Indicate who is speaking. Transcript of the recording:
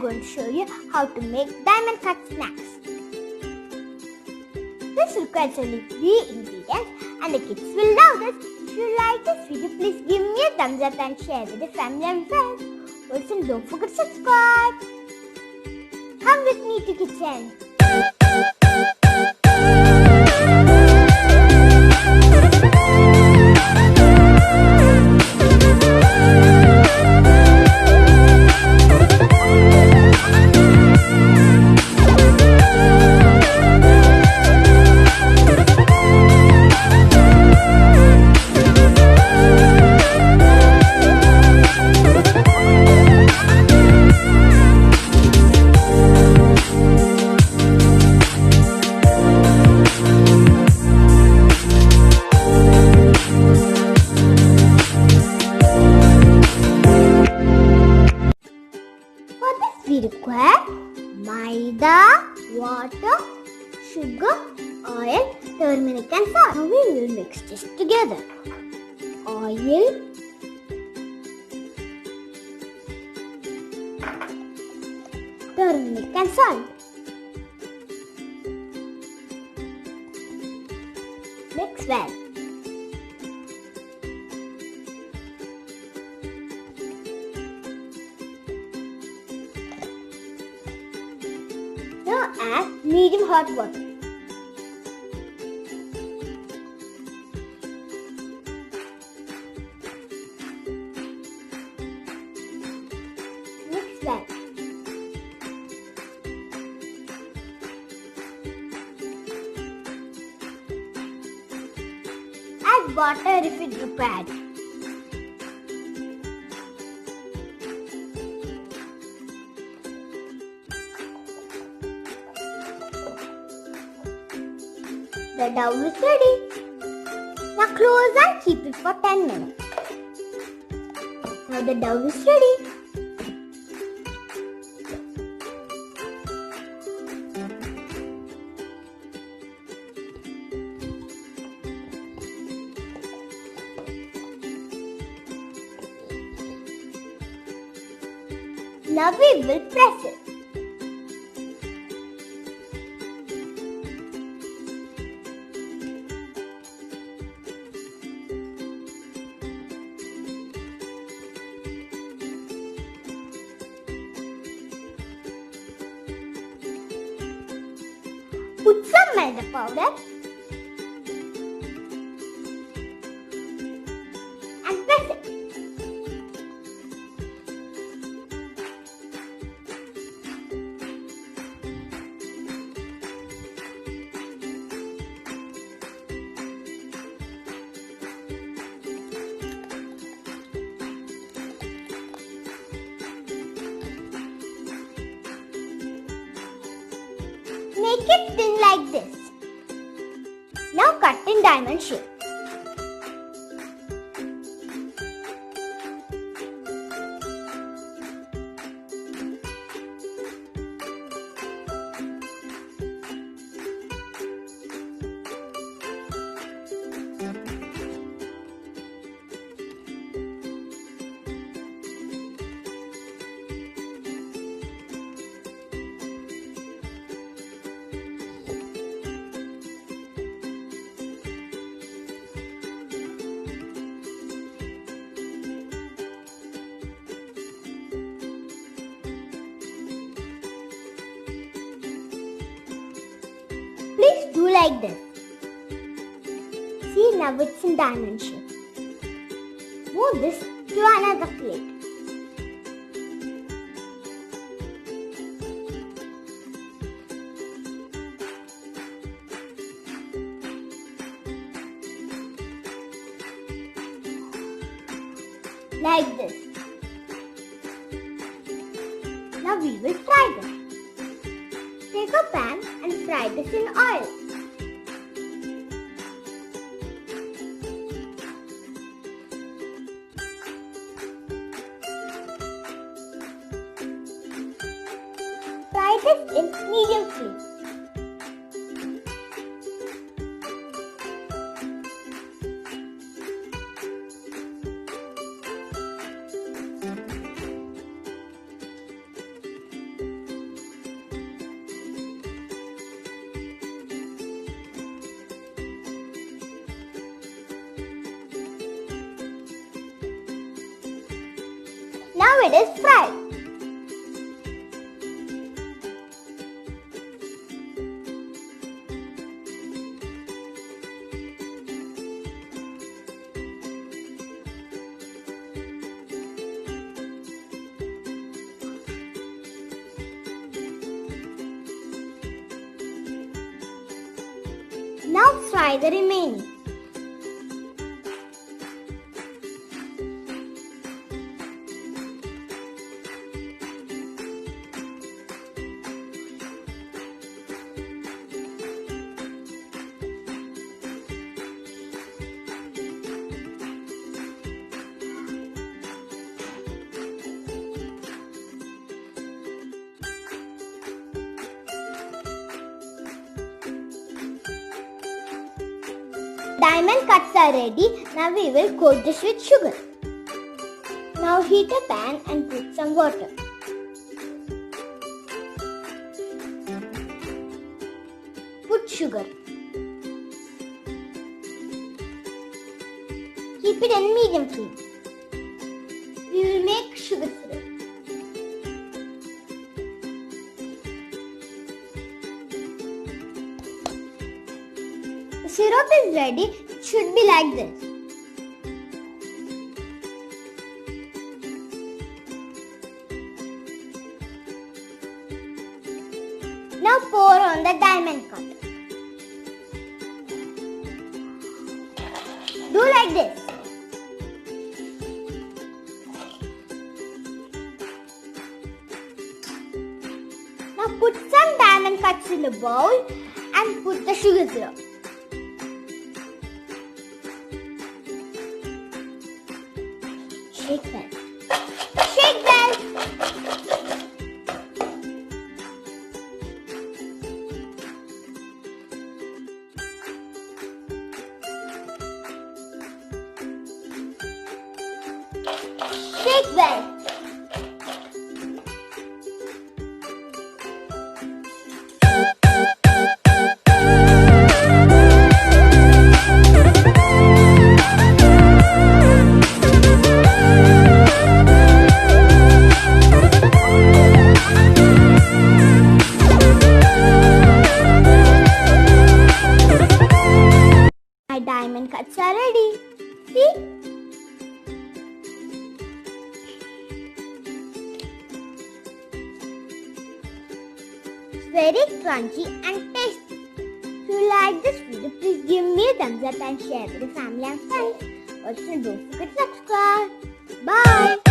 Speaker 1: going to show you how to make diamond cut snacks. This requires only 3 ingredients and the kids will love this. If you like this video, please give me a thumbs up and share with your family and friends. Also, don't forget to subscribe. Come with me to kitchen. We require Maida, water, sugar, oil, turmeric and salt. Now we will mix this together. Oil, turmeric and salt. Mix well. Now add medium hot water. Mix well. Add water if it required. The dough is ready. Now close and keep it for 10 minutes. Now the dough is ready. Now we will press it. Put some Maida powder and press it. Make it thin like this. Now cut in diamond shape. Please do like this. See, now it's in diamond shape. Move this to another plate. Like this. Now we will fry this. Take a pan and fry this in oil. Fry this in medium flame. Now it is fried. Now fry the remaining. Diamond cuts are ready. Now we will coat this with sugar. Now heat a pan and put some water. Put sugar. Keep it in medium flame. We will make sugar syrup. The syrup is ready. It should be like this. Now pour on the diamond cut. Do like this. Now put some diamond cuts in the bowl and put the sugar syrup. Shake well. Shake well. Shake well. My diamond cuts are ready. See? It's very crunchy and tasty. If you like this video, please give me a thumbs up and share with your family and friends. Also, don't forget to subscribe. Bye.